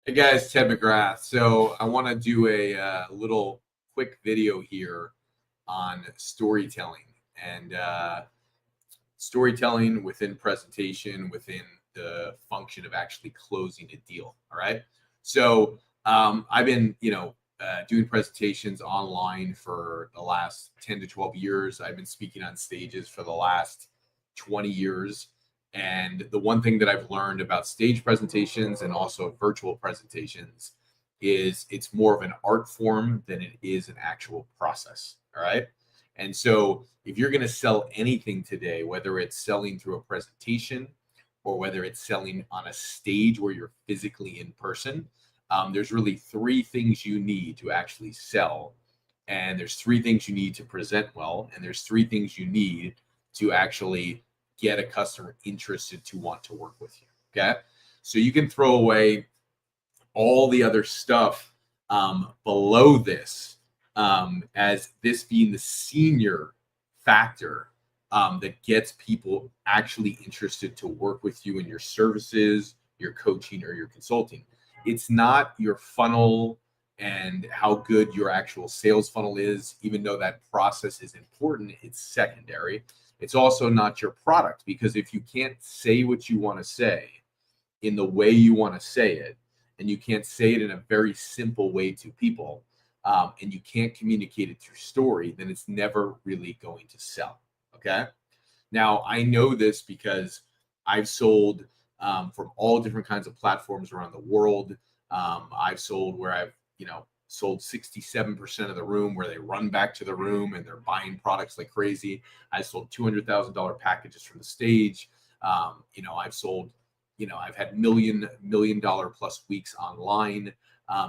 Hey guys, Ted McGrath. So I want to do a little quick video here on storytelling and storytelling within presentation, within the function of actually closing a deal. All right. So I've been, doing presentations online for the last 10 to 12 years. I've been speaking on stages for the last 20 years. And the one thing that I've learned about stage presentations and also virtual presentations is it's more of an art form than it is an actual process. All right. And so, if you're going to sell anything today, whether it's selling through a presentation or whether it's selling on a stage where you're physically in person, there's really three things you need to actually sell. And there's three things you need to present well. And there's three things you need to actually get a customer interested to want to work with you. Okay. So you can throw away all the other stuff below this as this being the senior factor that gets people actually interested to work with you in your services, your coaching, or your consulting. It's not your funnel and how good your actual sales funnel is, even though that process is important, it's secondary. It's also not your product, because if you can't say what you want to say in the way you want to say it, and you can't say it in a very simple way to people, and you can't communicate it through story, then it's never really going to sell. Okay. Now, I know this because I've sold from all different kinds of platforms around the world. I've sold where I've, sold 67% of the room where they run back to the room and they're buying products like crazy. I sold $200,000 packages from the stage. I've sold, I've had million dollar plus weeks online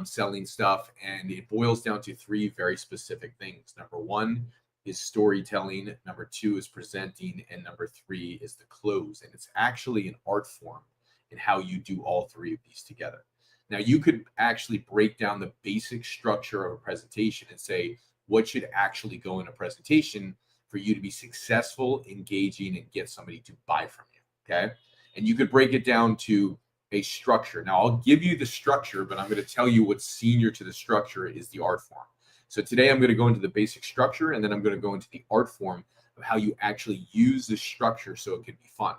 selling stuff. And it boils down to three very specific things. Number one is storytelling. Number two is presenting. And number three is the close. And it's actually an art form in how you do all three of these together. Now, you could actually break down the basic structure of a presentation and say, what should actually go in a presentation for you to be successful, engaging, and get somebody to buy from you. Okay. And you could break it down to a structure. Now, I'll give you the structure, but I'm going to tell you what's senior to the structure is the art form. So today I'm going to go into the basic structure, and then I'm going to go into the art form of how you actually use the structure so it can be fun.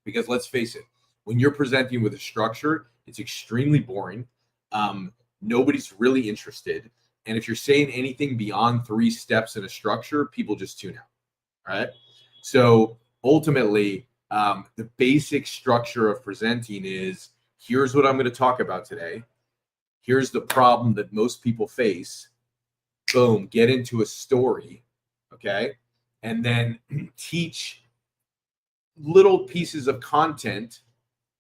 Because let's face it, when you're presenting with a structure, it's extremely boring. Nobody's really interested. And if you're saying anything beyond three steps in a structure, people just tune out. Right. So ultimately, the basic structure of presenting is, here's what I'm going to talk about today. Here's the problem that most people face. Boom, get into a story. Okay. And then teach little pieces of content,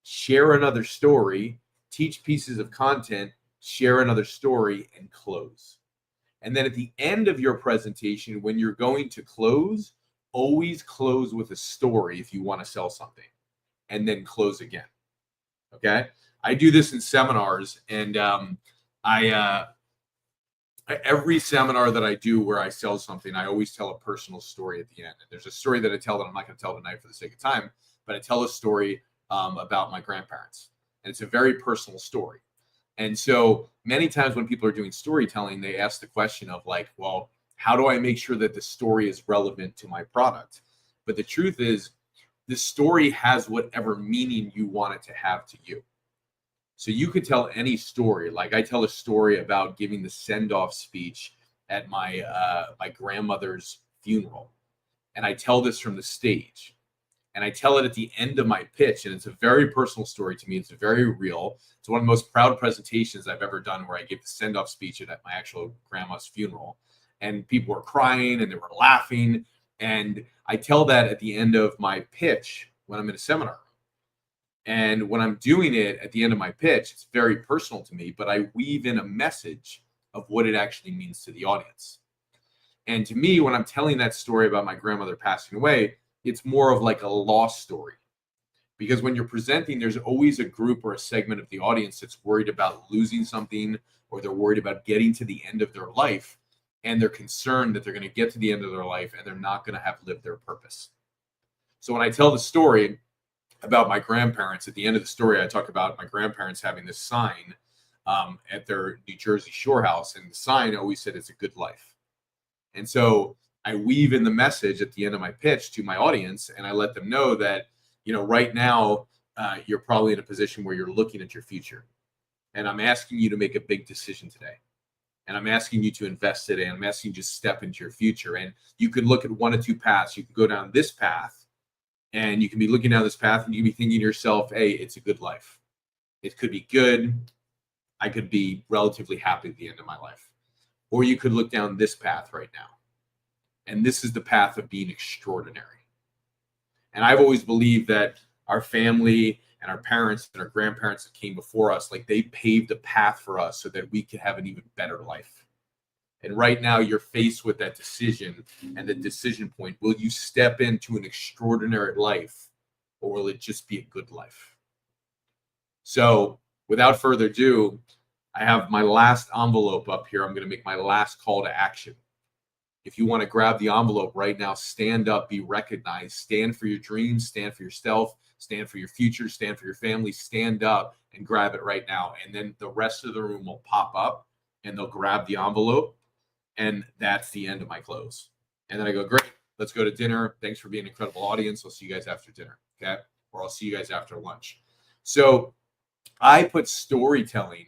share another story, teach pieces of content, share another story, and close. And then at the end of your presentation, when you're going to close, always close with a story if you want to sell something, and then close again. Okay. I do this in seminars, and every seminar that I do where I sell something, I always tell a personal story at the end. And there's a story that I tell that I'm not going to tell tonight for the sake of time, but I tell a story about my grandparents. And it's a very personal story. And so many times when people are doing storytelling, they ask the question of like, well, how do I make sure that the story is relevant to my product? But the truth is, the story has whatever meaning you want it to have to you. So you could tell any story. Like I tell a story about giving the send-off speech at my grandmother's funeral, and I tell this from the stage, and I tell it at the end of my pitch, and it's a very personal story to me. It's very real. It's one of the most proud presentations I've ever done, where I gave the send-off speech at my actual grandma's funeral, and people were crying and they were laughing, and I tell that at the end of my pitch when I'm in a seminar. And when I'm doing it at the end of my pitch, it's very personal to me, but I weave in a message of what it actually means to the audience. And to me, when I'm telling that story about my grandmother passing away, it's more of like a lost story. Because when you're presenting, there's always a group or a segment of the audience that's worried about losing something, or they're worried about getting to the end of their life. And they're concerned that they're going to get to the end of their life and they're not going to have lived their purpose. So when I tell the story about my grandparents, at the end of the story, I talk about my grandparents having this sign at their New Jersey shore house, and the sign always said it's a good life. And so I weave in the message at the end of my pitch to my audience, and I let them know that, right now you're probably in a position where you're looking at your future, and I'm asking you to make a big decision today. And I'm asking you to invest today. And I'm asking you to step into your future. And you could look at one of two paths. You can go down this path, and you can be looking down this path, and you can be thinking to yourself, hey, it's a good life. It could be good. I could be relatively happy at the end of my life. Or you could look down this path right now. And this is the path of being extraordinary. And I've always believed that our family and our parents and our grandparents that came before us, like, they paved a path for us so that we could have an even better life. And right now you're faced with that decision and the decision point. Will you step into an extraordinary life, or will it just be a good life? So without further ado, I have my last envelope up here. I'm going to make my last call to action. If you want to grab the envelope right now, stand up, be recognized, stand for your dreams, stand for yourself, stand for your future, stand for your family, stand up and grab it right now. And then the rest of the room will pop up and they'll grab the envelope. And that's the end of my close. And then I go, great, let's go to dinner. Thanks for being an incredible audience. I'll see you guys after dinner. Okay. Or I'll see you guys after lunch. So I put storytelling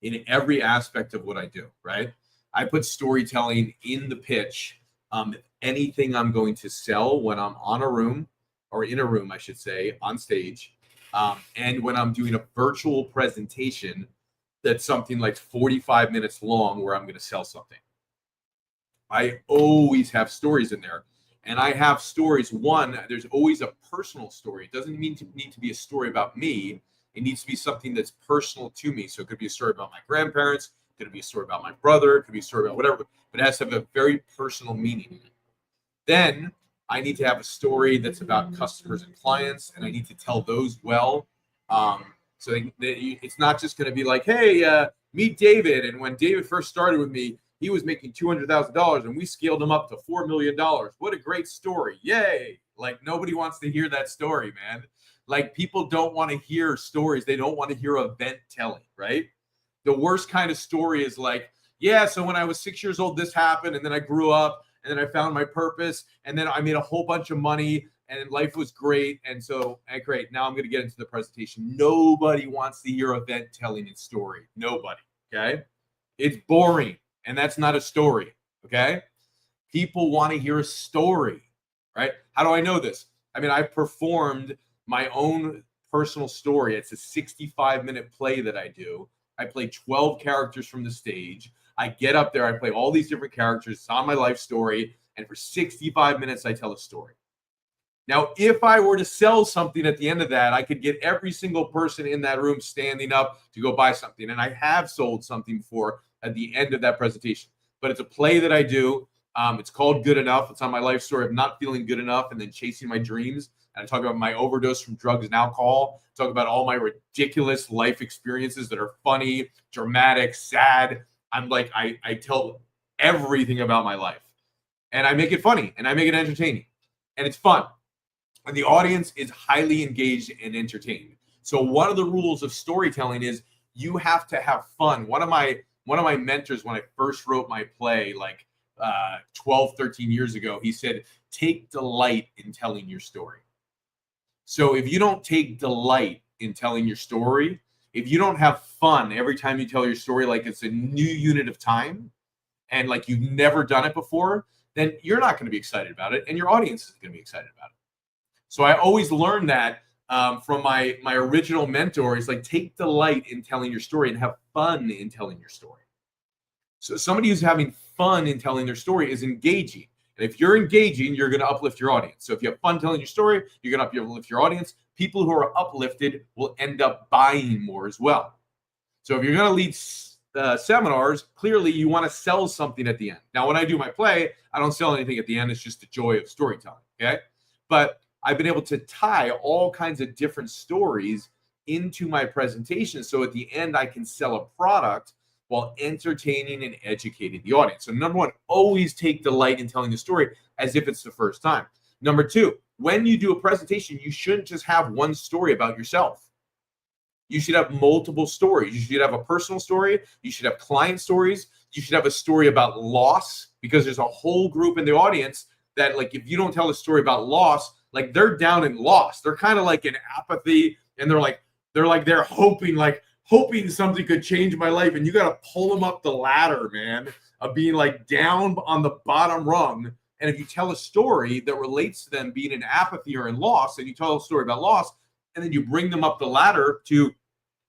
in every aspect of what I do, right? I put storytelling in the pitch. Anything I'm going to sell when I'm in a room, I should say, on stage, and when I'm doing a virtual presentation that's something like 45 minutes long where I'm going to sell something. I always have stories in there. And I have stories. One, there's always a personal story. It doesn't need to be a story about me. It needs to be something that's personal to me. So it could be a story about my grandparents. It could be a story about my brother. It could be a story about whatever. But it has to have a very personal meaning in it. Then I need to have a story that's about customers and clients, and I need to tell those well. So it's not just going to be like, hey, meet David. And when David first started with me, he was making $200,000 and we scaled him up to $4 million. What a great story. Yay. Like, nobody wants to hear that story, man. Like, people don't want to hear stories. They don't want to hear event telling, right? The worst kind of story is like, yeah, so when I was 6 years old, this happened. And then I grew up and then I found my purpose. And then I made a whole bunch of money and life was great. And so, great. Now I'm going to get into the presentation. Nobody wants to hear event telling its story. Nobody. Okay. It's boring. And that's not a story. Okay. People want to hear a story, right? How do I know this? I mean, I performed my own personal story. It's a 65-minute play that I do. I play 12 characters from the stage. I get up there, I play all these different characters. It's on my life story. And for 65 minutes, I tell a story. Now, if I were to sell something at the end of that, I could get every single person in that room standing up to go buy something. And I have sold something before at the end of that presentation. But it's a play that I do. It's called Good Enough. It's on my life story of not feeling good enough and then chasing my dreams. And I talk about my overdose from drugs and alcohol. Talk about all my ridiculous life experiences that are funny, dramatic, sad. I'm like, I tell everything about my life. And I make it funny and I make it entertaining. And it's fun. And the audience is highly engaged and entertained. So one of the rules of storytelling is you have to have fun. One of my mentors, when I first wrote my play, like 12, 13 years ago, he said, take delight in telling your story. So if you don't take delight in telling your story, if you don't have fun every time you tell your story, like it's a new unit of time and like you've never done it before, then you're not going to be excited about it and your audience isn't going to be excited about it. So I always learned that from my original mentor. He's like, take delight in telling your story and have fun in telling your story. So somebody who's having fun in telling their story is engaging. And if you're engaging, you're going to uplift your audience. So if you have fun telling your story, you're going to uplift your audience. People who are uplifted will end up buying more as well. So if you're going to lead seminars, clearly you want to sell something at the end. Now, when I do my play, I don't sell anything at the end. It's just the joy of storytelling. Okay. But I've been able to tie all kinds of different stories into my presentation. So at the end, I can sell a product while entertaining and educating the audience. So number one, always take delight in telling the story as if it's the first time. Number two, when you do a presentation, you shouldn't just have one story about yourself. You should have multiple stories. You should have a personal story. You should have client stories. You should have a story about loss, because there's a whole group in the audience that, like, if you don't tell a story about loss, like, they're down in loss. They're kind of like in apathy, and they're hoping something could change my life. And you got to pull them up the ladder, man, of being like down on the bottom rung. And if you tell a story that relates to them being in apathy or in loss, and you tell a story about loss, and then you bring them up the ladder to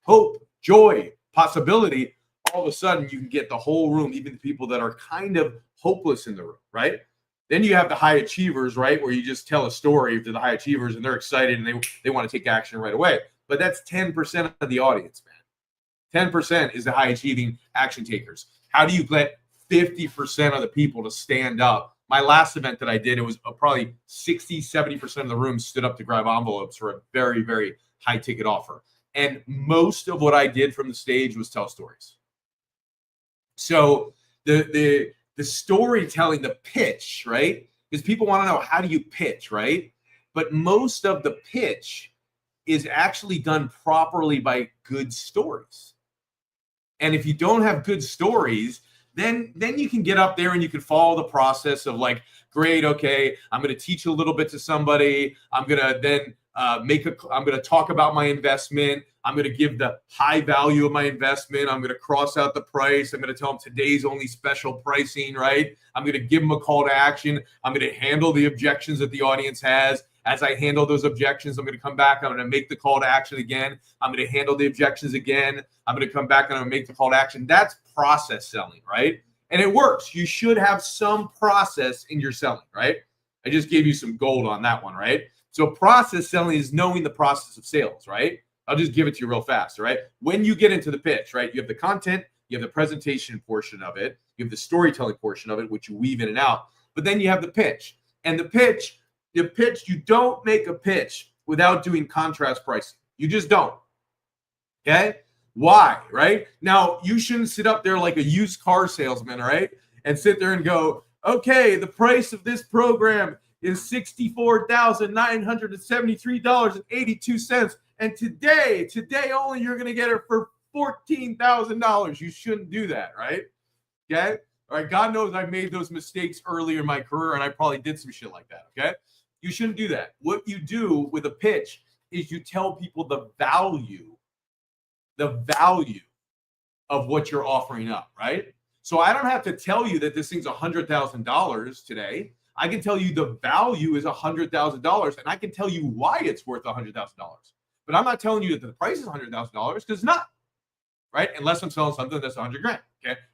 hope, joy, possibility, all of a sudden you can get the whole room, even the people that are kind of hopeless in the room, right? Then you have the high achievers, right, where you just tell a story to the high achievers and they're excited and they want to take action right away. But that's 10% of the audience, man. 10% is the high achieving action takers. How do you get 50% of the people to stand up? My last event that I did, it was probably 60, 70% of the room stood up to grab envelopes for a very, very high ticket offer. And most of what I did from the stage was tell stories. So the storytelling, the pitch, right? Because people want to know, how do you pitch, right? But most of the pitch is actually done properly by good stories. And if you don't have good stories, then you can get up there and you can follow the process of like, great, okay, I'm going to teach a little bit to somebody. I'm going to then I'm going to talk about my investment. I'm going to give the high value of my investment. I'm going to cross out the price. I'm going to tell them today's only special pricing, right? I'm going to give them a call to action. I'm going to handle the objections that the audience has. As I handle those objections, I'm going to come back. I'm going to make the call to action again. I'm going to handle the objections again. I'm going to come back and I'm going to make the call to action. That's process selling, right? And it works. You should have some process in your selling, right? I just gave you some gold on that one, right? So process selling is knowing the process of sales, right? I'll just give it to you real fast, right? When you get into the pitch, right? You have the content, you have the presentation portion of it, you have the storytelling portion of it, which you weave in and out, but then you have the pitch. And the pitch, you don't make a pitch without doing contrast pricing. You just don't. Okay? Why, right? Now, you shouldn't sit up there like a used car salesman, right? And sit there and go, okay, the price of this program is $64,973.82. And today only, you're going to get it for $14,000. You shouldn't do that, right? Okay? All right. God knows I made those mistakes earlier in my career, and I probably did some shit like that. Okay? You shouldn't do that. What you do with a pitch is you tell people the value of what you're offering up, right? So I don't have to tell you that this thing's $100,000 today. I can tell you the value is $100,000, and I can tell you why it's worth $100,000. But I'm not telling you that the price is $100,000, because it's not, right? Unless I'm selling something that's $100,000, okay?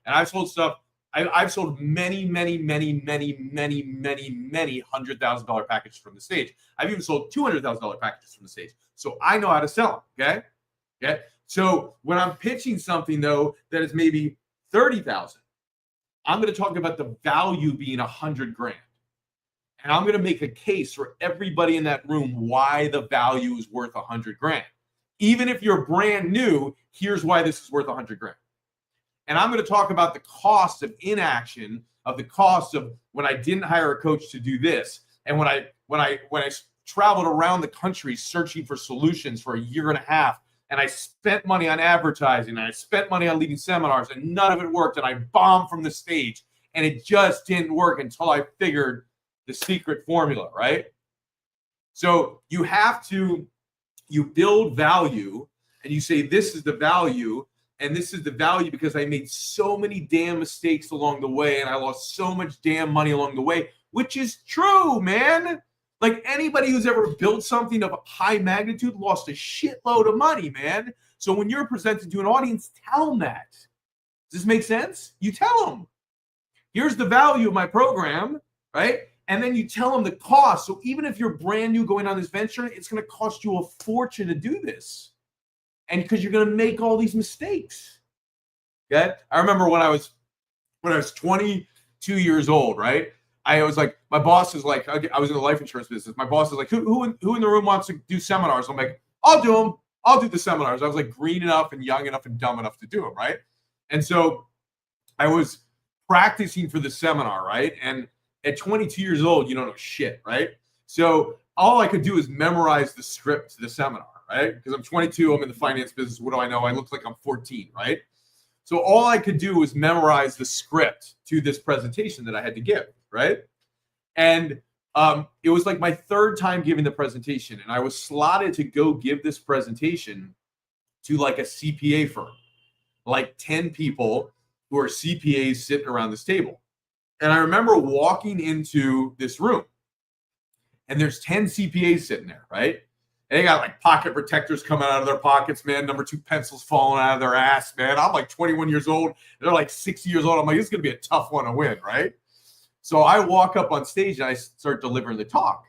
And I've sold stuff. I've sold many $100,000 packages from the stage. I've even sold $200,000 packages from the stage. So I know how to sell them, okay? Okay. So when I'm pitching something though that is maybe $30,000, I'm going to talk about the value being $100,000. And I'm going to make a case for everybody in that room why the value is worth $100,000. Even if you're brand new, here's why this is worth $100,000. And I'm going to talk about the cost of inaction, of the cost of when I didn't hire a coach to do this, and when I traveled around the country searching for solutions for a year and a half, and I spent money on advertising, and I spent money on leading seminars, and none of it worked, and I bombed from the stage, and it just didn't work until I figured the secret formula, right? So you build value, and you say, this is the value, and this is the value because I made so many damn mistakes along the way, and I lost so much damn money along the way, which is true, man. Like anybody who's ever built something of high magnitude lost a shitload of money, man. So when you're presented to an audience, tell them that. Does this make sense? You tell them, here's the value of my program, right? And then you tell them the cost. So even if you're brand new going on this venture, it's going to cost you a fortune to do this. And because you're going to make all these mistakes. Okay? I remember when I was 22 years old, right? I was like, my boss is like, I was in the life insurance business. My boss is like, who in the room wants to do seminars? I'm like, I'll do them. I'll do the seminars. I was like green enough and young enough and dumb enough to do them, right? And so I was practicing for the seminar, right? And at 22 years old, you don't know shit, right? So all I could do is memorize the script to the seminar, right? Because I'm 22, I'm in the finance business. What do I know? I look like I'm 14, right? So all I could do was memorize the script to this presentation that I had to give, right? And it was like my third time giving the presentation, and I was slotted to go give this presentation to like a CPA firm, like 10 people who are CPAs sitting around this table. And I remember walking into this room, and there's 10 CPAs sitting there, right? And they got like pocket protectors coming out of their pockets, man. Number 2 pencils falling out of their ass, man. I'm like 21 years old. They're like 60 years old. I'm like, this is going to be a tough one to win, right? So I walk up on stage and I start delivering the talk.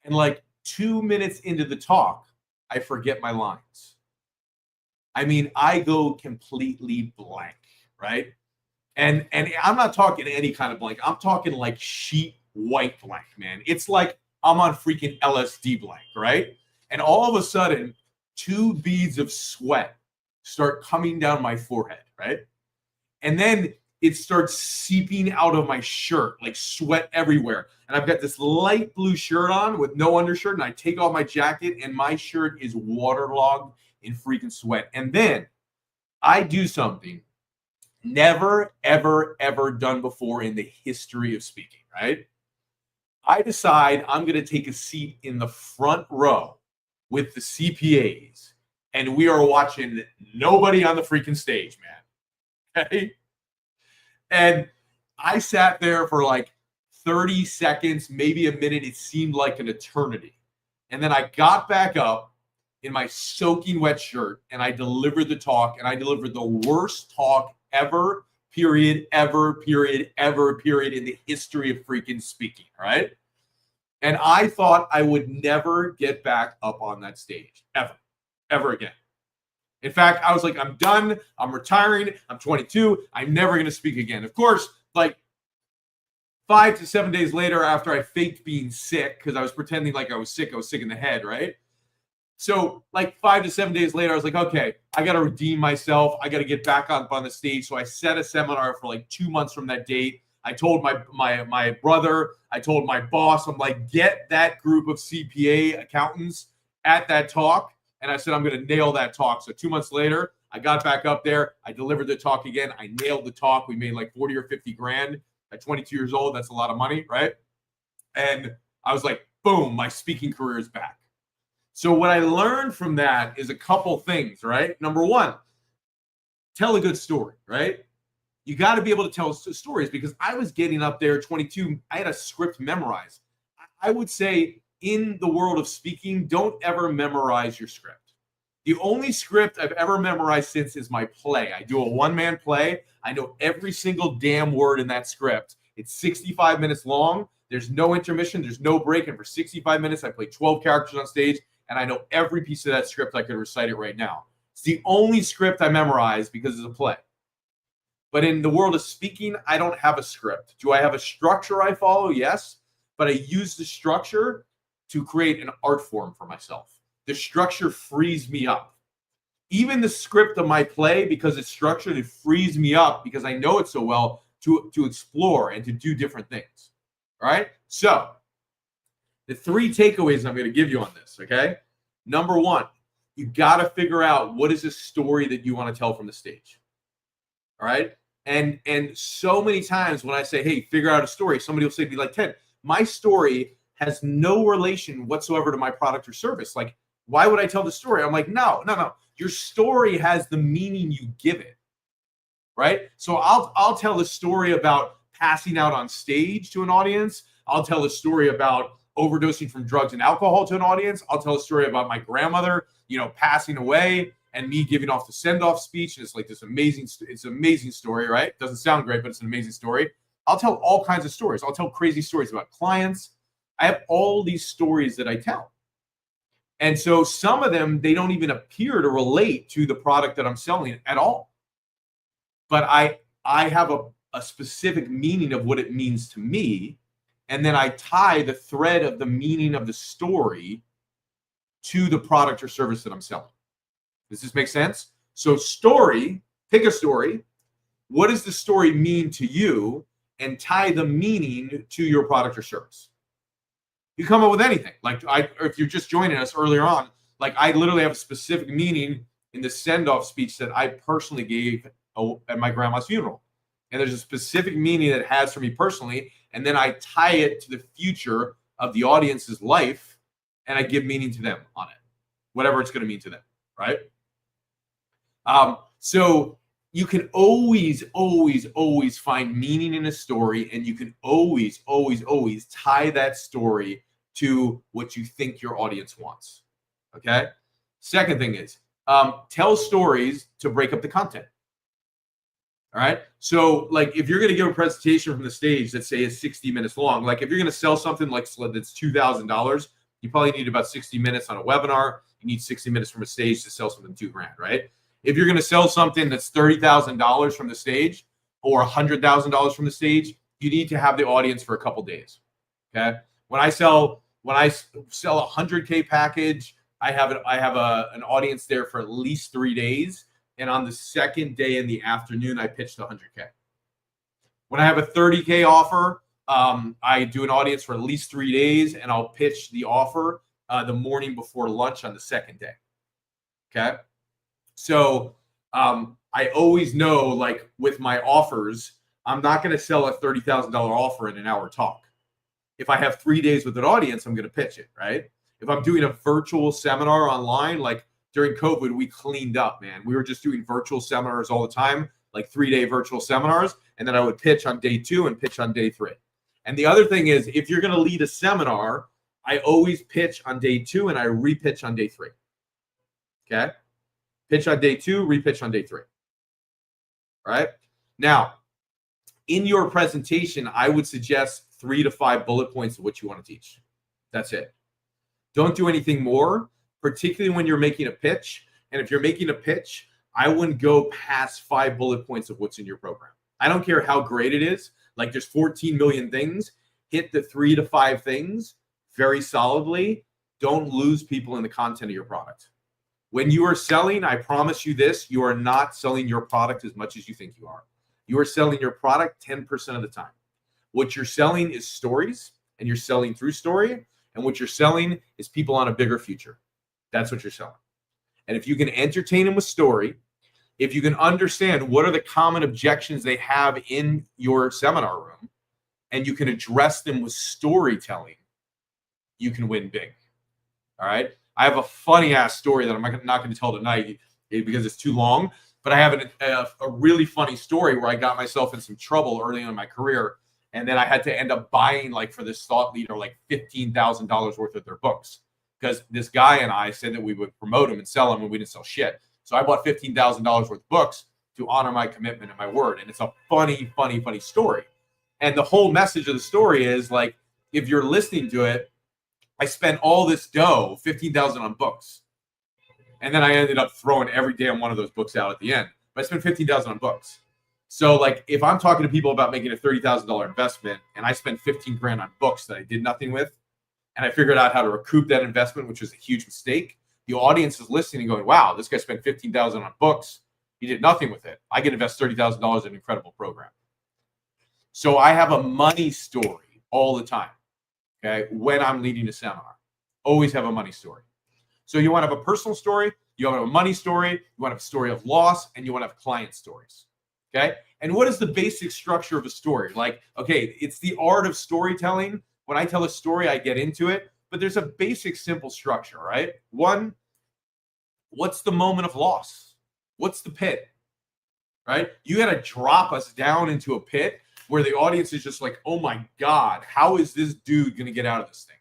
And like 2 minutes into the talk, I forget my lines. I mean, I go completely blank, right? And I'm not talking any kind of blank. I'm talking like sheet white blank, man. It's like I'm on freaking LSD blank, right? And all of a sudden, 2 beads of sweat start coming down my forehead, right? And then it starts seeping out of my shirt, like sweat everywhere. And I've got this light blue shirt on with no undershirt, and I take off my jacket, and my shirt is waterlogged in freaking sweat. And then I do something never, ever, ever done before in the history of speaking, right? I decide I'm going to take a seat in the front row with the CPAs, and we are watching nobody on the freaking stage, man. Okay? And I sat there for like 30 seconds, maybe a minute. It seemed like an eternity. And then I got back up in my soaking wet shirt, and I delivered the talk, and I delivered the worst talk ever, period, ever, period, ever, period, in the history of freaking speaking, right? And I thought I would never get back up on that stage, ever again. In fact, I was like, I'm done. I'm retiring. I'm 22. I'm never going to speak again. Of course, like 5 to 7 days later, after I faked being sick, because I was pretending like I was sick in the head, right? So like 5 to 7 days later, I was like, okay, I got to redeem myself. I got to get back up on the stage. So I set a seminar for like 2 months from that date. I told my brother, I told my boss, I'm like, get that group of CPA accountants at that talk. And I said, I'm going to nail that talk. So 2 months later, I got back up there. I delivered the talk again. I nailed the talk. We made like 40 or 50 grand at 22 years old. That's a lot of money, right? And I was like, boom, my speaking career is back. So what I learned from that is a couple things, right? Number one, tell a good story, right? You got to be able to tell stories, because I was getting up there 22. I had a script memorized. I would say in the world of speaking, don't ever memorize your script. The only script I've ever memorized since is my play. I do a one-man play. I know every single damn word in that script. It's 65 minutes long. There's no intermission. There's no break. And for 65 minutes, I play 12 characters on stage, and I know every piece of that script. I could recite it right now. It's the only script I memorized because it's a play. But in the world of speaking, I don't have a script. Do I have a structure I follow? Yes. But I use the structure to create an art form for myself. The structure frees me up. Even the script of my play, because it's structured, it frees me up because I know it so well to explore and to do different things. All right? So the 3 takeaways I'm going to give you on this, okay? Number 1, you got to figure out what is the story that you want to tell from the stage. All right. And so many times when I say, hey, figure out a story, somebody will say to me like, Ted, my story has no relation whatsoever to my product or service. Like, why would I tell the story? I'm like, no. Your story has the meaning you give it. Right. So I'll tell the story about passing out on stage to an audience. I'll tell a story about overdosing from drugs and alcohol to an audience. I'll tell a story about my grandmother, passing away, and me giving off the send-off speech. And it's like this amazing story, right? Doesn't sound great, but it's an amazing story. I'll tell all kinds of stories. I'll tell crazy stories about clients. I have all these stories that I tell. And so some of them, they don't even appear to relate to the product that I'm selling at all. But I have a specific meaning of what it means to me. And then I tie the thread of the meaning of the story to the product or service that I'm selling. Does this make sense? So story, pick a story. What does the story mean to you? And tie the meaning to your product or service. You come up with anything. Like if you're just joining us earlier on, Like I literally have a specific meaning in the send-off speech that I personally gave at my grandma's funeral. And there's a specific meaning that it has for me personally. And then I tie it to the future of the audience's life and I give meaning to them on it, whatever it's going to mean to them, right? So you can always find meaning in a story, and you can always tie that story to what you think your audience wants. Okay. Second thing is tell stories to break up the content. All right. So like if you're going to give a presentation from the stage that say is 60 minutes long, like if you're going to sell something like that's $2,000, you probably need about 60 minutes on a webinar. You need 60 minutes from a stage to sell something $2,000, right? If you're going to sell something that's $30,000 from the stage or $100,000 from the stage, you need to have the audience for a couple days. Okay. When I sell a 100K package, I have an audience there for at least 3 days. And on the second day in the afternoon, I pitched 100K. When I have a 30K offer, I do an audience for at least 3 days, and I'll pitch the offer the morning before lunch on the second day. Okay. So I always know, like with my offers, I'm not going to sell a $30,000 offer in an hour talk. If I have 3 days with an audience, I'm going to pitch it, right? If I'm doing a virtual seminar online, like during COVID, we cleaned up, man. We were just doing virtual seminars all the time, like 3-day virtual seminars. And then I would pitch on day 2 and pitch on day 3. And the other thing is, if you're going to lead a seminar, I always pitch on day 2 and I repitch on day 3. Okay. Pitch on day 2, repitch on day 3. All right. Now, in your presentation, I would suggest 3 to 5 bullet points of what you want to teach. That's it. Don't do anything more, particularly when you're making a pitch. And if you're making a pitch, I wouldn't go past 5 bullet points of what's in your program. I don't care how great it is. Like there's 14 million things. Hit the 3 to 5 things very solidly. Don't lose people in the content of your product. When you are selling, I promise you this, you are not selling your product as much as you think you are. You are selling your product 10% of the time. What you're selling is stories, and you're selling through story. And what you're selling is people on a bigger future. That's what you're selling. And if you can entertain them with story, if you can understand what are the common objections they have in your seminar room, and you can address them with storytelling, you can win big. All right. I have a funny ass story that I'm not going to tell tonight because it's too long, but I have a really funny story where I got myself in some trouble early in my career. And then I had to end up buying, like for this thought leader, like $15,000 worth of their books, because this guy and I said that we would promote them and sell them, and we didn't sell shit. So I bought $15,000 worth of books to honor my commitment and my word. And it's a funny story. And the whole message of the story is like, if you're listening to it, I spent all this dough, $15,000 on books. And then I ended up throwing every damn one of those books out at the end. But I spent $15,000 on books. So like if I'm talking to people about making a $30,000 investment and I spent 15 grand on books that I did nothing with, and I figured out how to recoup that investment, which was a huge mistake, the audience is listening and going, wow, this guy spent 15,000 on books. He did nothing with it. I can invest $30,000 in an incredible program. So I have a money story all the time. Okay. When I'm leading a seminar, always have a money story. So you want to have a personal story, you want to have a money story, you want to have a story of loss, and you want to have client stories. Okay. And what is the basic structure of a story? Like, okay, it's the art of storytelling. When I tell a story, I get into it, but there's a basic, simple structure, right? 1, what's the moment of loss? What's the pit, right? You got to drop us down into a pit where the audience is just like, oh my God, how is this dude going to get out of this thing?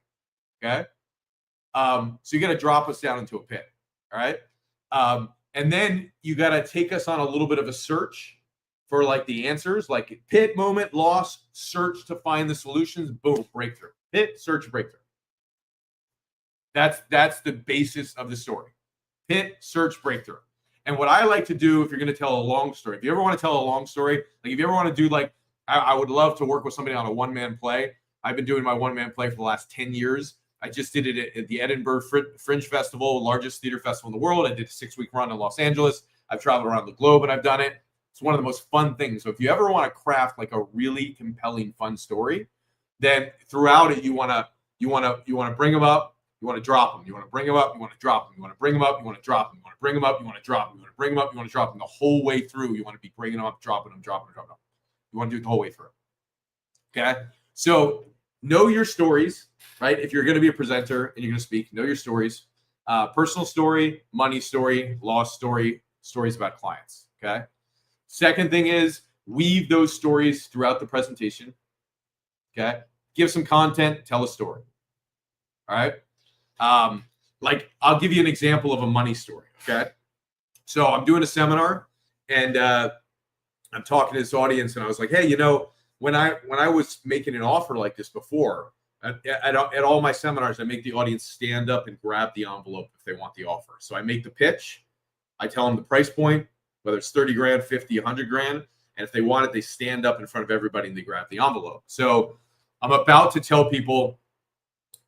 Okay. So you got to drop us down into a pit. All right. And then you got to take us on a little bit of a search for like the answers, like pit, moment, loss, search to find the solutions, boom, breakthrough. Pit, search, breakthrough. That's the basis of the story. Pit, search, breakthrough. And what I like to do, if you're going to tell a long story, if you ever want to tell a long story, like if you ever want to do like, I would love to work with somebody on a one-man play. I've been doing my one-man play for the last 10 years. I just did it at the Edinburgh Fringe Festival, largest theater festival in the world. I did a 6-week run in Los Angeles. I've traveled around the globe and I've done it. It's one of the most fun things. So if you ever want to craft like a really compelling, fun story, then throughout it, you want to bring them up. You You want to drop them. You want to bring them up. You want to drop them. You want to bring them up. You want to drop them. You want to bring them up. You want to drop them. You want to bring them up. You want to drop them the whole way through. You want to be bringing them up, dropping them, dropping them, dropping them. You want to do it the whole way through. Okay. So know your stories, right? If you're going to be a presenter and you're going to speak, know your stories. Personal story, money story, loss story, stories about clients. Okay. Second thing is weave those stories throughout the presentation. Okay. Give some content, tell a story. All right. Like I'll give you an example of a money story. Okay. So I'm doing a seminar and I'm talking to this audience and I was like, hey, you know, when I was making an offer like this before, at all my seminars, I make the audience stand up and grab the envelope if they want the offer. So I make the pitch, I tell them the price point, whether it's 30 grand, 50, 100 grand. And if they want it, they stand up in front of everybody and they grab the envelope. So I'm about to tell people,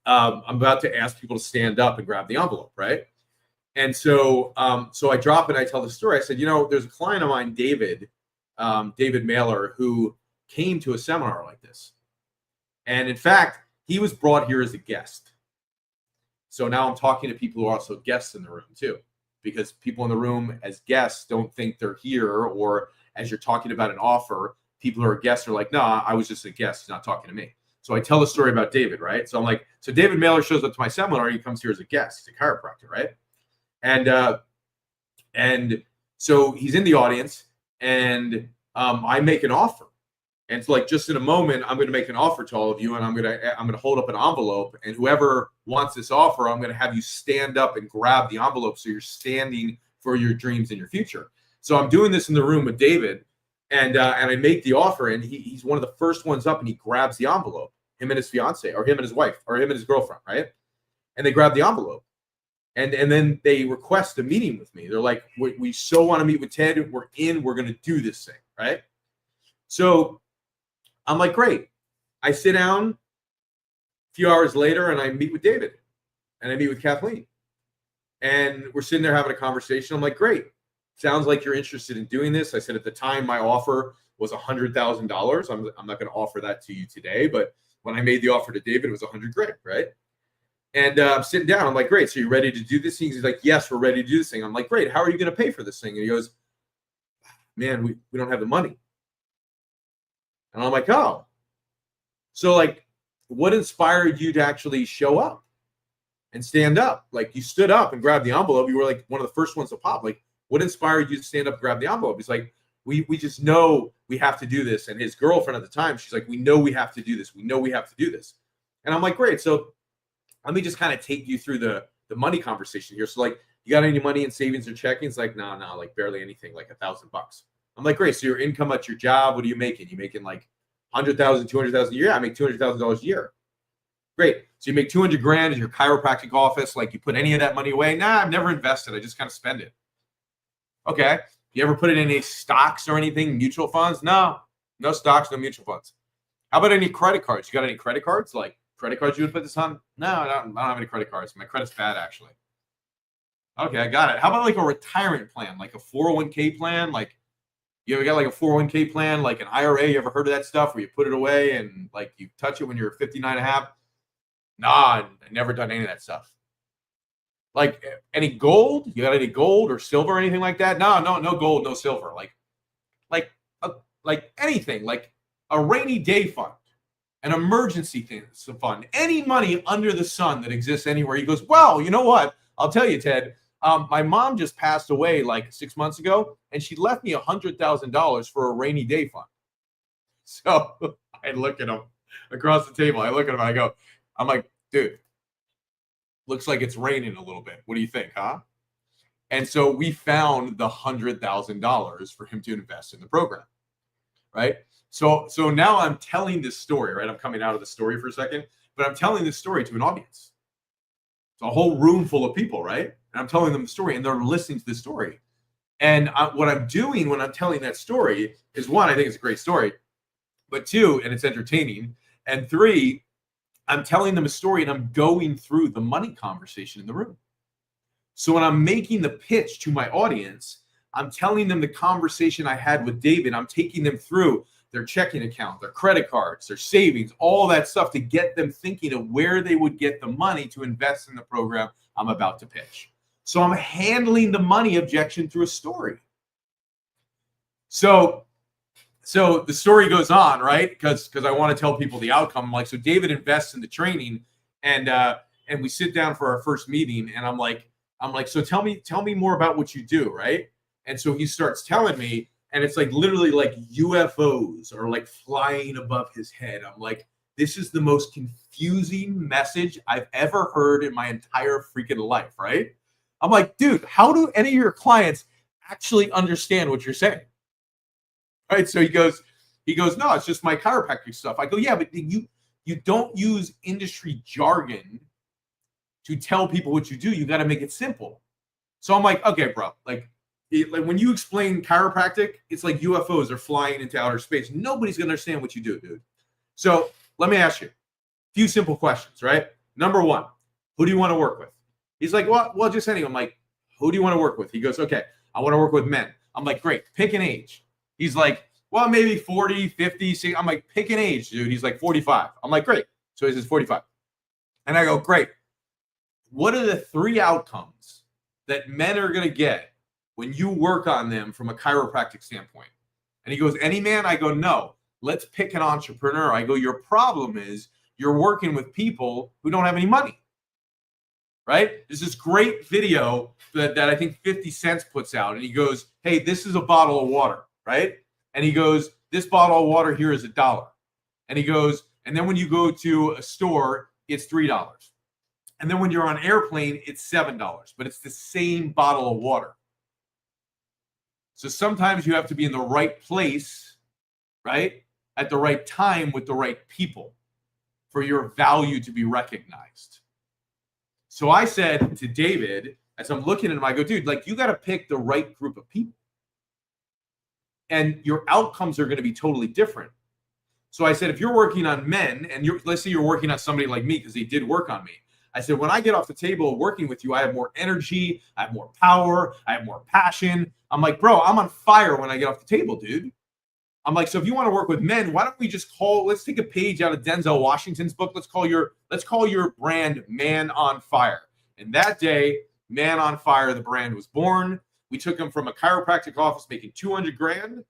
I'm about to ask people to stand up and grab the envelope, right? And so so I drop it and I tell the story. I said, you know, there's a client of mine, David Mailer, who came to a seminar like this. And in fact, he was brought here as a guest. So now I'm talking to people who are also guests in the room too, because people in the room as guests don't think they're here, or as you're talking about an offer, people who are guests are like, no, I was just a guest. He's not talking to me. So I tell the story about David, right? So I'm like, so David Mailer shows up to my seminar. He comes here as a guest. He's a chiropractor, right? And so he's in the audience, and I make an offer. And it's like, just in a moment, I'm going to make an offer to all of you, and I'm going to hold up an envelope, and whoever wants this offer, I'm going to have you stand up and grab the envelope, so you're standing for your dreams and your future. So I'm doing this in the room with David, and I make the offer, and he's one of the first ones up, and he grabs the envelope. Him and his fiance, or him and his wife, or him and his girlfriend, right? And they grab the envelope, and then they request a meeting with me. They're like, we so want to meet with Ted. We're going to do this thing, right? So I'm like, great. I sit down a few hours later and I meet with David and I meet with Kathleen, and we're sitting there having a conversation. I'm like, great. Sounds like you're interested in doing this. I said, at the time, my offer was $100,000. I'm not going to offer that to you today, but when I made the offer to David, it was 100 grand, right? And I'm sitting down. I'm like, great. So you ready to do this thing? He's like, yes, we're ready to do this thing. I'm like, great. How are you going to pay for this thing? And he goes, man, we don't have the money. And I'm like, oh. So like, what inspired you to actually show up and stand up? Like, you stood up and grabbed the envelope. You were like one of the first ones to pop. Like, what inspired you to stand up and grab the envelope? He's like, we just know we have to do this. And his girlfriend at the time, she's like, we know we have to do this. We know we have to do this. And I'm like, great. So let me just kind of take you through the money conversation here. So like, you got any money in savings or checking? It's like, no, like barely anything, like $1,000. I'm like, great. So your income at your job, what are you making? You making like 100,000, 200,000 a year? I make $200,000 a year. Great. So you make 200 grand in your chiropractic office. Like, you put any of that money away? Nah, I've never invested. I just kind of spend it. Okay. You ever put it in any stocks or anything, mutual funds? No stocks, no mutual funds. How about any credit cards? You got any credit cards? Like credit cards you would put this on? No, I don't have any credit cards. My credit's bad, actually. Okay, I got it. How about like a retirement plan, like a 401k plan? Like, you ever got like a 401k plan, like an IRA? You ever heard of that stuff where you put it away and like you touch it when you're 59 and a half? Nah, I never done any of that stuff. Like, any gold? You got any gold or silver or anything like that? No gold, no silver. Like anything, like a rainy day fund, an emergency fund, any money under the sun that exists anywhere. He goes, well, you know what? I'll tell you, Ted, my mom just passed away like 6 months ago, and she left me $100,000 for a rainy day fund. So I look at him across the table. I look at him. I'm like, dude, looks like it's raining a little bit. What do you think, huh? And so we found the $100,000 for him to invest in the program, right? So now I'm telling this story, right? I'm coming out of the story for a second, but I'm telling this story to an audience. It's a whole room full of people, right? And I'm telling them the story, and they're listening to the story. And what I'm doing when I'm telling that story is, one, I think it's a great story, but two, and it's entertaining, and three, I'm telling them a story and I'm going through the money conversation in the room. So when I'm making the pitch to my audience, I'm telling them the conversation I had with David. I'm taking them through their checking account, their credit cards, their savings, all that stuff to get them thinking of where they would get the money to invest in the program I'm about to pitch. So I'm handling the money objection through a story. So the story goes on, right? Because I want to tell people the outcome. I'm like, so David invests in the training, and we sit down for our first meeting, and I'm like, so tell me more about what you do, right? And so he starts telling me, and it's like literally like UFOs are like flying above his head. I'm like, this is the most confusing message I've ever heard in my entire freaking life, right? I'm like, dude, how do any of your clients actually understand what you're saying? Right? So he goes, no, it's just my chiropractic stuff. I go, yeah, but you don't use industry jargon to tell people what you do. You got to make it simple. So I'm like, okay, bro, like when you explain chiropractic, it's like UFOs are flying into outer space. Nobody's gonna understand what you do, dude. So let me ask you a few simple questions, right? Number one, who do you want to work with? He's like, well, just anyone. I'm like, who do you want to work with? He goes, okay, I want to work with men. I'm like, great, pick an age. He's like, well, maybe 40, 50, 60. I'm like, pick an age, dude. He's like 45. I'm like, great. So he says 45. And I go, great. What are the 3 outcomes that men are going to get when you work on them from a chiropractic standpoint? And he goes, any man? I go, no. Let's pick an entrepreneur. I go, your problem is you're working with people who don't have any money. Right? There's this great video that I think 50 Cent puts out. And he goes, hey, this is a bottle of water. Right? And he goes, this bottle of water here is $1. And he goes, and then when you go to a store, it's $3. And then when you're on an airplane, it's $7. But it's the same bottle of water. So sometimes you have to be in the right place, right? At the right time with the right people for your value to be recognized. So I said to David, as I'm looking at him, I go, dude, like you got to pick the right group of people. And your outcomes are going to be totally different. So I said, if you're working on men, and let's say you're working on somebody like me, because he did work on me. I said, when I get off the table working with you, I have more energy, I have more power, I have more passion. I'm like, bro, I'm on fire when I get off the table, dude. I'm like, so if you want to work with men, why don't we just let's take a page out of Denzel Washington's book. Let's call your brand Man on Fire. And that day, Man on Fire, the brand was born. We took him from a chiropractic office making $200,000.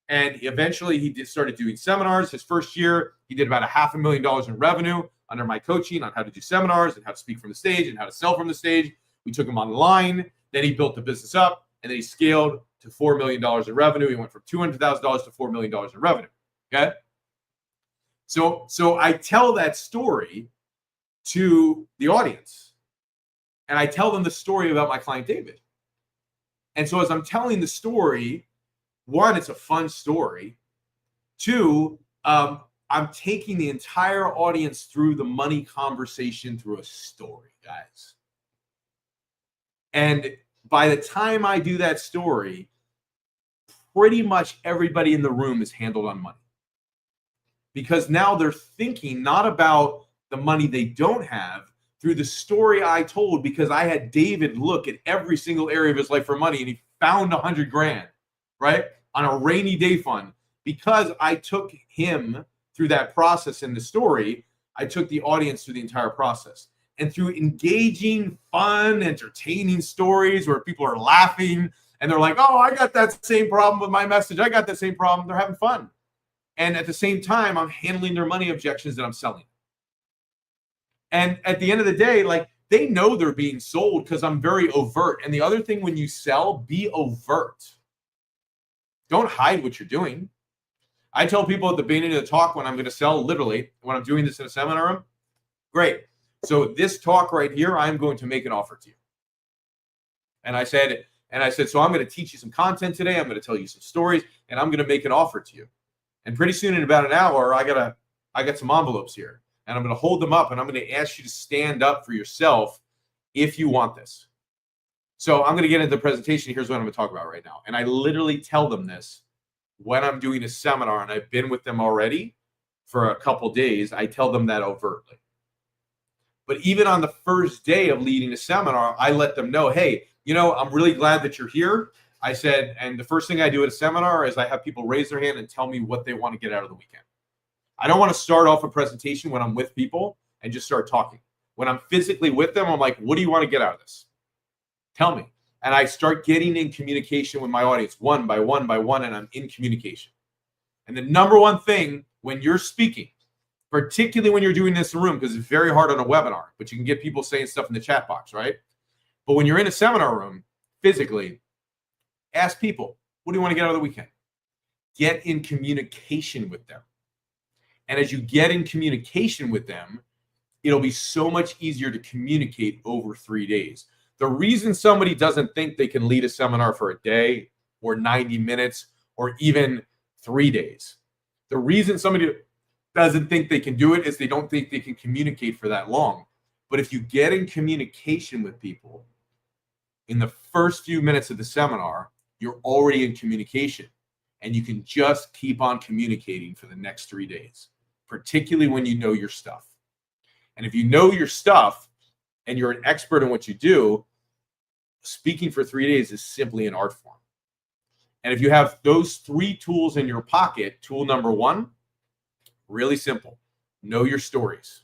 And eventually he started doing seminars. His first year, he did about $500,000 in revenue under my coaching on how to do seminars and how to speak from the stage and how to sell from the stage. We took him online. Then he built the business up, and then he scaled to $4 million in revenue. He went from $200,000 to $4 million in revenue. Okay. So I tell that story to the audience, and I tell them the story about my client, David. And so as I'm telling the story, one, it's a fun story. Two, I'm taking the entire audience through the money conversation through a story, guys. And by the time I do that story, pretty much everybody in the room is handled on money. Because now they're thinking not about the money they don't have through the story I told, because I had David look at every single area of his life for money, and he found $100,000, right? On a rainy day fund. Because I took him through that process in the story, I took the audience through the entire process. And through engaging, fun, entertaining stories where people are laughing and they're like, oh, I got that same problem with my message. I got that same problem. They're having fun. And at the same time, I'm handling their money objections that I'm selling. And at the end of the day, like, they know they're being sold because I'm very overt. And the other thing, when you sell, be overt. Don't hide what you're doing. I tell people at the beginning of the talk when I'm going to sell, literally, when I'm doing this in a seminar room, great. So this talk right here, I'm going to make an offer to you. And I said, so I'm going to teach you some content today. I'm going to tell you some stories, and I'm going to make an offer to you. And pretty soon, in about an hour, I got some envelopes here, and I'm going to hold them up, and I'm going to ask you to stand up for yourself if you want this. So I'm going to get into the presentation. Here's what I'm going to talk about right now. And I literally tell them this when I'm doing a seminar, and I've been with them already for a couple days. I tell them that overtly. But even on the first day of leading a seminar, I let them know, hey, I'm really glad that you're here. I said, and the first thing I do at a seminar is I have people raise their hand and tell me what they want to get out of the weekend. I don't want to start off a presentation when I'm with people and just start talking. When I'm physically with them, I'm like, what do you want to get out of this? Tell me. And I start getting in communication with my audience one by one by one, and I'm in communication. And the number one thing when you're speaking, particularly when you're doing this in a room, because it's very hard on a webinar, but you can get people saying stuff in the chat box, right? But when you're in a seminar room, physically, ask people, what do you want to get out of the weekend? Get in communication with them. And as you get in communication with them, it'll be so much easier to communicate over 3 days. The reason somebody doesn't think they can lead a seminar for a day or 90 minutes or even 3 days, the reason somebody doesn't think they can do it is they don't think they can communicate for that long. But if you get in communication with people in the first few minutes of the seminar, you're already in communication, and you can just keep on communicating for the next 3 days, particularly when you know your stuff. And if you know your stuff and you're an expert in what you do, speaking for 3 days is simply an art form. And if you have those 3 tools in your pocket, tool number 1, really simple, know your stories.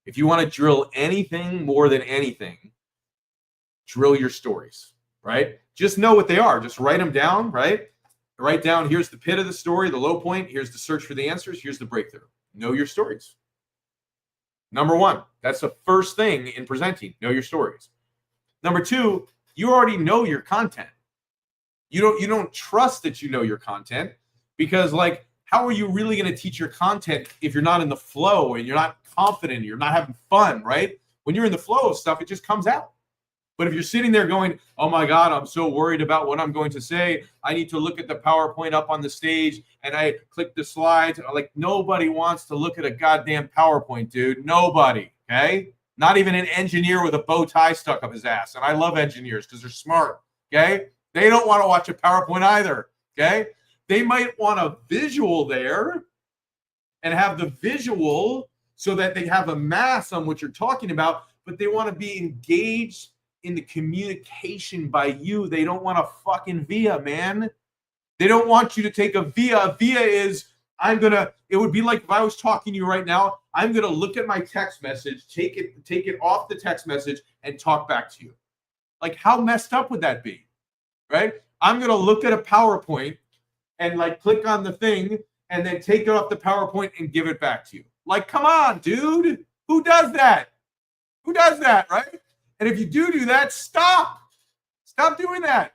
If you want to drill anything more than anything, drill your stories, right? Just know what they are. Just write them down, right? Write down, here's the pit of the story, the low point. Here's the search for the answers. Here's the breakthrough. Know your stories. Number 1, that's the first thing in presenting. Know your stories. Number 2, you already know your content. You don't trust that you know your content, because like, how are you really going to teach your content if you're not in the flow and you're not confident, you're not having fun, right? When you're in the flow of stuff, it just comes out. But if you're sitting there going, oh my God, I'm so worried about what I'm going to say. I need to look at the PowerPoint up on the stage and I click the slides. Like, nobody wants to look at a goddamn PowerPoint, dude. Nobody, okay? Not even an engineer with a bow tie stuck up his ass. And I love engineers because they're smart, okay? They don't want to watch a PowerPoint either, okay? They might want a visual there and have the visual so that they have a mass on what you're talking about, but they want to be engaged in the communication by you. They don't want a fucking via, man. They don't want you to take a via. A via is, it would be like if I was talking to you right now, I'm going to look at my text message, take it off the text message and talk back to you. Like, how messed up would that be? Right? I'm going to look at a PowerPoint and like click on the thing and then take it off the PowerPoint and give it back to you. Like, come on, dude. Who does that? Who does that, right? And if you do that, stop. Stop doing that,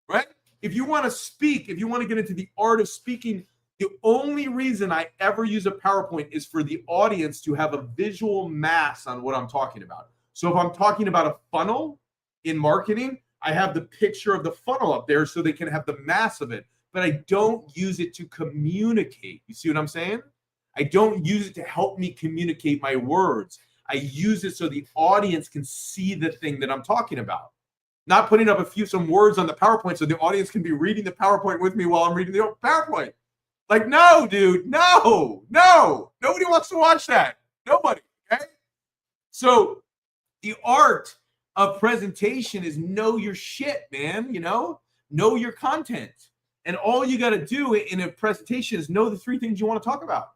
right? If you want to speak, if you want to get into the art of speaking, the only reason I ever use a PowerPoint is for the audience to have a visual mass on what I'm talking about. So if I'm talking about a funnel in marketing, I have the picture of the funnel up there so they can have the mass of it. But I don't use it to communicate. You see what I'm saying? I don't use it to help me communicate my words. I use it so the audience can see the thing that I'm talking about. Not putting up some words on the PowerPoint so the audience can be reading the PowerPoint with me while I'm reading the PowerPoint. Like, no, dude, no. Nobody wants to watch that. Nobody, okay? So the art of presentation is know your shit, man, know your content. And all you got to do in a presentation is know the 3 things you want to talk about.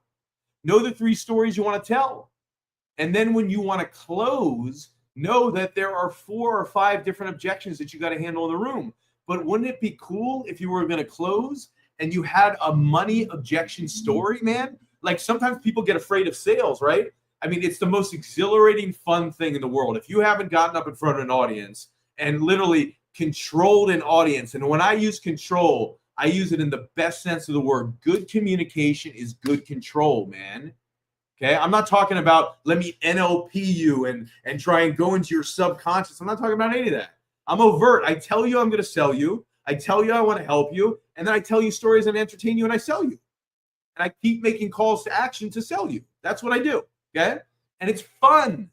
Know the 3 stories you want to tell. And then when you want to close, know that there are 4 or 5 different objections that you got to handle in the room. But wouldn't it be cool if you were going to close and you had a money objection story, man? Like, sometimes people get afraid of sales, right? I mean, it's the most exhilarating, fun thing in the world. If you haven't gotten up in front of an audience and literally controlled an audience, and when I use control, I use it in the best sense of the word. Good communication is good control, man. Okay, I'm not talking about let me NLP you and try and go into your subconscious. I'm not talking about any of that. I'm overt. I tell you I'm going to sell you. I tell you I want to help you. And then I tell you stories and entertain you and I sell you. And I keep making calls to action to sell you. That's what I do. Okay, and it's fun.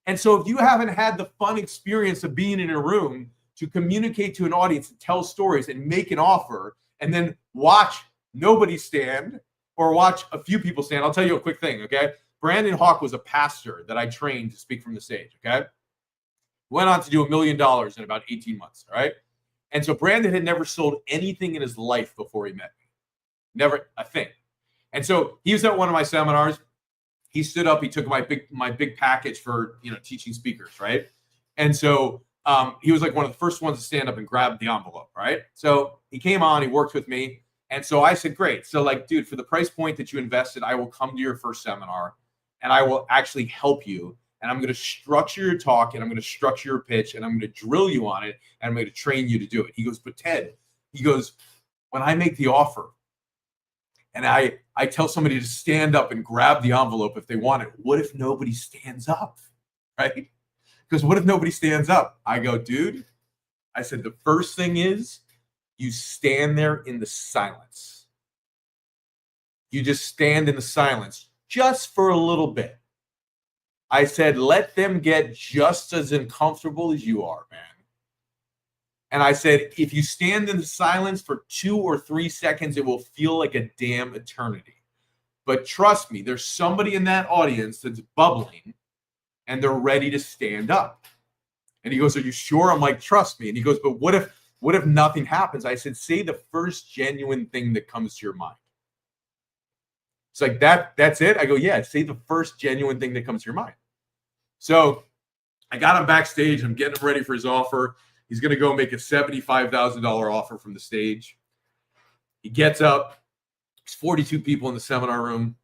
And so if you haven't had the fun experience of being in a room to communicate to an audience and tell stories and make an offer and then watch nobody stand or watch a few people stand. I'll tell you a quick thing, okay? Brandon Hawk was a pastor that I trained to speak from the stage, okay? Went on to do $1 million in about 18 months, all right? And so Brandon had never sold anything in his life before he met me. Never a thing. And so he was at one of my seminars. He stood up, he took my big package for, teaching speakers, right? And so he was like one of the first ones to stand up and grab the envelope, right? So he came on, he worked with me. And so I said, great. So like, dude, for the price point that you invested, I will come to your first seminar and I will actually help you. And I'm going to structure your talk and I'm going to structure your pitch and I'm going to drill you on it and I'm going to train you to do it. He goes, but Ted, he goes, when I make the offer and I tell somebody to stand up and grab the envelope if they want it, what if nobody stands up, right? Because what if nobody stands up? I go, dude, I said, the first thing is you stand there in the silence. You just stand in the silence just for a little bit. I said, let them get just as uncomfortable as you are, man. And I said, if you stand in the silence for 2 or 3 seconds, it will feel like a damn eternity. But trust me, there's somebody in that audience that's bubbling and they're ready to stand up. And he goes, are you sure? I'm like, trust me. And he goes, but what if nothing happens? I said, say the first genuine thing that comes to your mind. It's like, that's it? I go, yeah, say the first genuine thing that comes to your mind. So I got him backstage. I'm getting him ready for his offer. He's going to go make a $75,000 offer from the stage. He gets up. There's 42 people in the seminar room.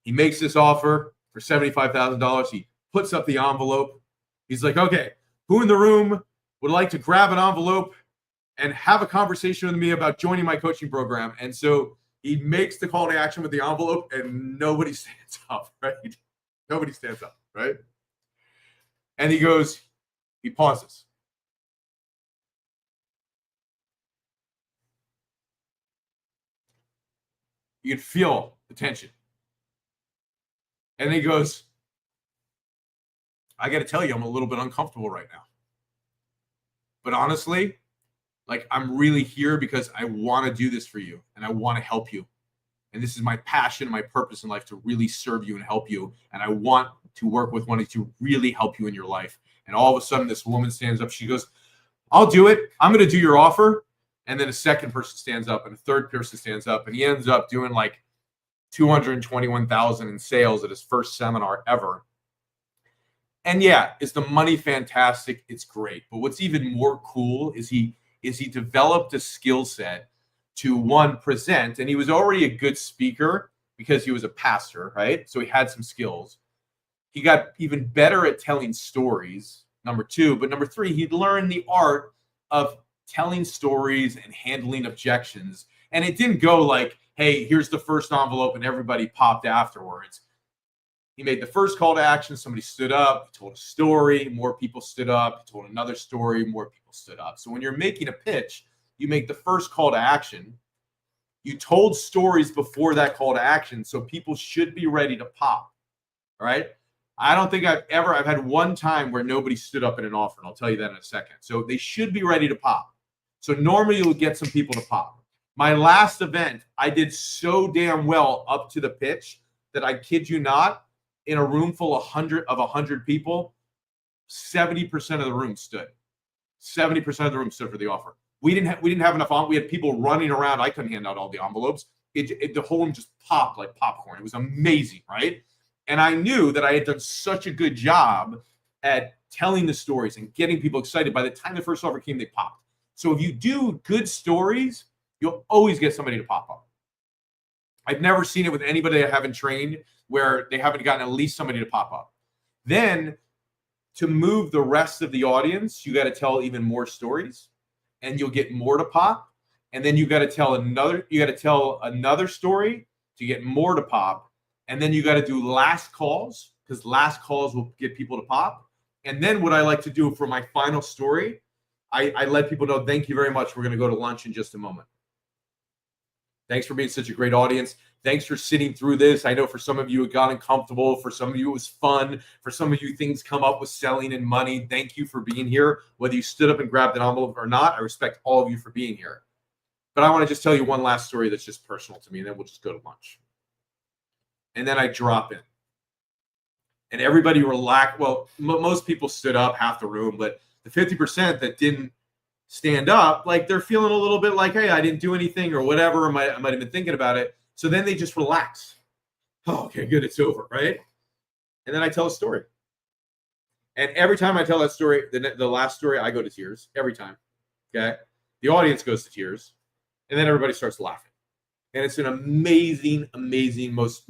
He makes this offer for $75,000. He puts up the envelope. He's like, okay, who in the room would like to grab an envelope and have a conversation with me about joining my coaching program? And so he makes the call to action with the envelope and nobody stands up, right? Nobody stands up, right? And he pauses. You can feel the tension. And he goes, I got to tell you, I'm a little bit uncomfortable right now. But honestly, like, I'm really here because I want to do this for you and I want to help you. And this is my passion, my purpose in life, to really serve you and help you. And I want to work with one to really help you in your life. And all of a sudden, this woman stands up. She goes, I'll do it. I'm going to do your offer. And then a second person stands up and a third person stands up. And he ends up doing like $221,000 in sales at his first seminar ever. And yeah, is the money fantastic? It's great. But what's even more cool is he developed a skill set to, one, present. And he was already a good speaker because he was a pastor, right? So he had some skills. He got even better at telling stories, number 2. But number 3, he'd learned the art of telling stories and handling objections. And it didn't go like, hey, here's the first envelope and everybody popped afterwards. He made the first call to action. Somebody stood up, told a story. More people stood up, told another story. More people stood up. So when you're making a pitch, you make the first call to action. You told stories before that call to action. So people should be ready to pop. All right. I don't think I've had one time where nobody stood up in an offer. And I'll tell you that in a second. So they should be ready to pop. So normally you'll get some people to pop. My last event, I did so damn well up to the pitch that, I kid you not, in a room full of 100 people, 70% of the room stood. 70% of the room stood for the offer. We didn't have enough on. We had people running around. I couldn't hand out all the envelopes. The whole room just popped like popcorn. It was amazing, right? And I knew that I had done such a good job at telling the stories and getting people excited. By the time the first offer came, they popped. So if you do good stories, you'll always get somebody to pop up. I've never seen it with anybody I haven't trained where they haven't gotten at least somebody to pop up. Then to move the rest of the audience, you got to tell even more stories and you'll get more to pop. And then you got to tell another story to get more to pop. And then you got to do last calls, because last calls will get people to pop. And then what I like to do for my final story, I let people know, thank you very much. We're going to go to lunch in just a moment. Thanks for being such a great audience. Thanks for sitting through this. I know for some of you it got uncomfortable. For some of you it was fun. For some of you things come up with selling and money. Thank you for being here. Whether you stood up and grabbed an envelope or not, I respect all of you for being here. But I want to just tell you one last story that's just personal to me, and then we'll just go to lunch. And then I drop in. And everybody relaxed. Well, most people stood up, half the room, but the 50% that didn't stand up, like they're feeling a little bit like, hey, I didn't do anything or whatever. I might have been thinking about it. So then they just relax. Oh, okay, good. It's over, right? And then I tell a story. And every time I tell that story, the last story, I go to tears every time. Okay. The audience goes to tears. And then everybody starts laughing. And it's an amazing, amazing, most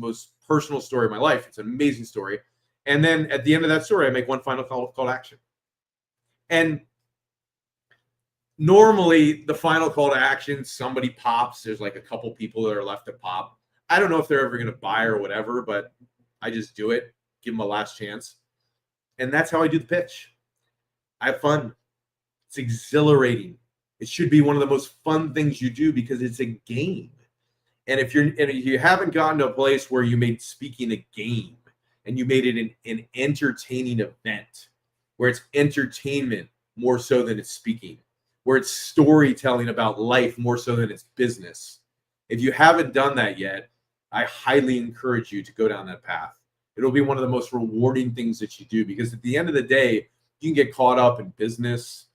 personal story of my life. It's an amazing story. And then at the end of that story, I make one final call to action. And normally the final call to action, somebody pops. There's like a couple people that are left to pop. I don't know if they're ever going to buy or whatever, but I just do it, give them a last chance. And that's how I do the pitch. I have fun. It's exhilarating. It should be one of the most fun things you do because it's a game. And if you haven't gotten to a place where you made speaking a game and you made it an entertaining event, where it's entertainment more so than it's speaking, where it's storytelling about life more so than it's business. If you haven't done that yet, I highly encourage you to go down that path. It'll be one of the most rewarding things that you do, because at the end of the day, you can get caught up in business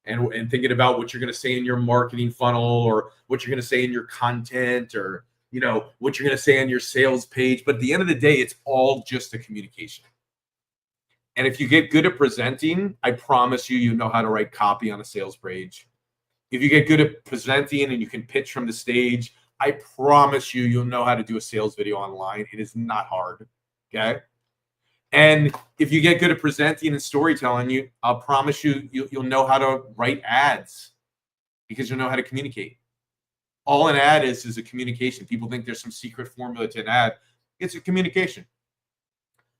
and thinking about what you're going to say in your marketing funnel, or what you're going to say in your content, or what you're going to say on your sales page. But at the end of the day, it's all just a communication. And if you get good at presenting, I promise you know how to write copy on a sales page. If you get good at presenting and you can pitch from the stage, I promise you'll know how to do a sales video online. It is not hard. Okay. And if you get good at presenting and storytelling, I'll promise you'll know how to write ads, because you'll know how to communicate. All an ad is a communication. People think there's some secret formula to an ad. It's a communication.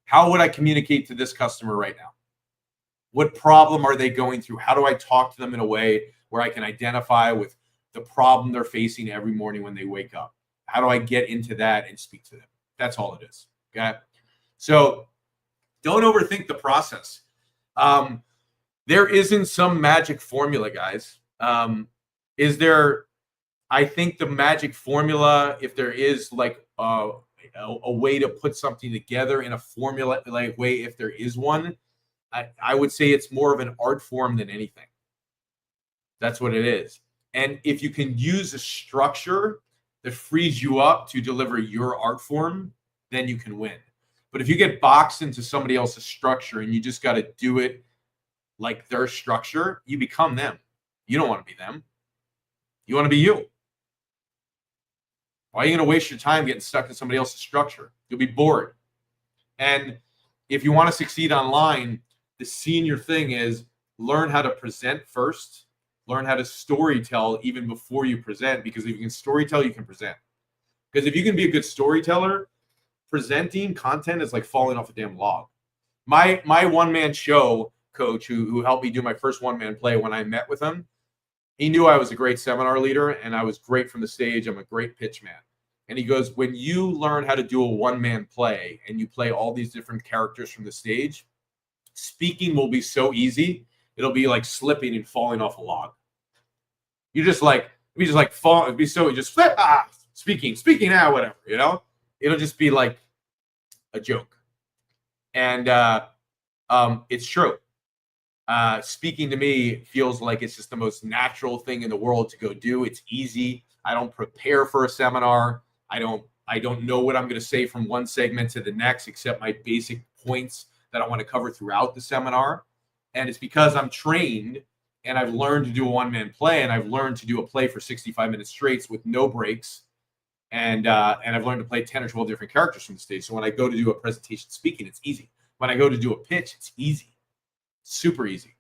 How would I communicate to this customer right now? What problem are they going through? How do I talk to them in a way where I can identify with the problem they're facing every morning when they wake up? How do I get into that and speak to them? That's all it is. Okay. So don't overthink the process. There isn't some magic formula, guys. Is there? I think the magic formula, if there is like a way to put something together in a formula like way, if there is one, I would say it's more of an art form than anything. That's what it is. And if you can use a structure that frees you up to deliver your art form, then you can win. But if you get boxed into somebody else's structure and you just got to do it like their structure, you become them. You don't want to be them. You want to be you. Why are you going to waste your time getting stuck in somebody else's structure? You'll be bored. And if you want to succeed online, the senior thing is learn how to present first. Learn how to storytell even before you present, because if you can storytell, you can present. Because if you can be a good storyteller, presenting content is like falling off a damn log. My one-man show coach who helped me do my first one-man play, when I met with him, he knew I was a great seminar leader and I was great from the stage. I'm a great pitch man. And he goes, when you learn how to do a one-man play and you play all these different characters from the stage, speaking will be so easy. It'll be like slipping and falling off a log. You just like, fall, it'd be so, you just flip, speaking, whatever, it'll just be like a joke. And it's true. Speaking to me feels like it's just the most natural thing in the world to go do. It's easy. I don't prepare for a seminar. I don't know what I'm going to say from one segment to the next, except my basic points that I want to cover throughout the seminar. And it's because I'm trained and I've learned to do a one-man play, and I've learned to do a play for 65 minutes straight with no breaks. And I've learned to play 10 or 12 different characters from the stage. So when I go to do a presentation speaking, it's easy. When I go to do a pitch, it's easy. Super easy.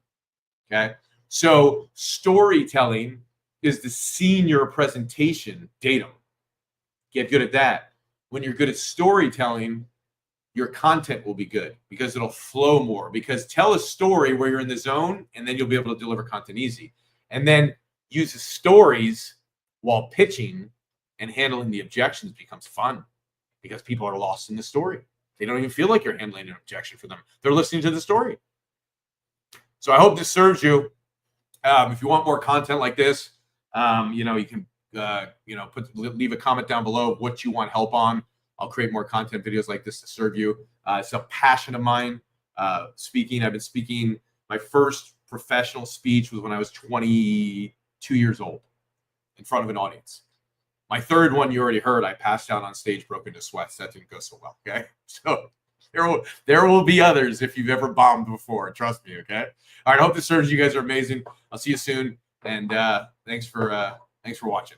Okay. So storytelling is the senior presentation datum. Get good at that. When you're good at storytelling, your content will be good because it'll flow more. Because tell a story where you're in the zone, and then you'll be able to deliver content easy. And then use the stories while pitching and handling the objections becomes fun, because people are lost in the story. They don't even feel like you're handling an objection for them. They're listening to the story. So I hope this serves you. If you want more content like this, you can, leave a comment down below of what you want help on. I'll create more content videos like this to serve you. It's a passion of mine. Speaking. I've been speaking. My first professional speech was when I was 22 years old in front of an audience. My third one you already heard. I passed out on stage, broke into sweats. That didn't go so well. Okay, so there will be others if you've ever bombed before. Trust me. Okay. All right. I hope this serves. You guys are amazing. I'll see you soon, and thanks for watching.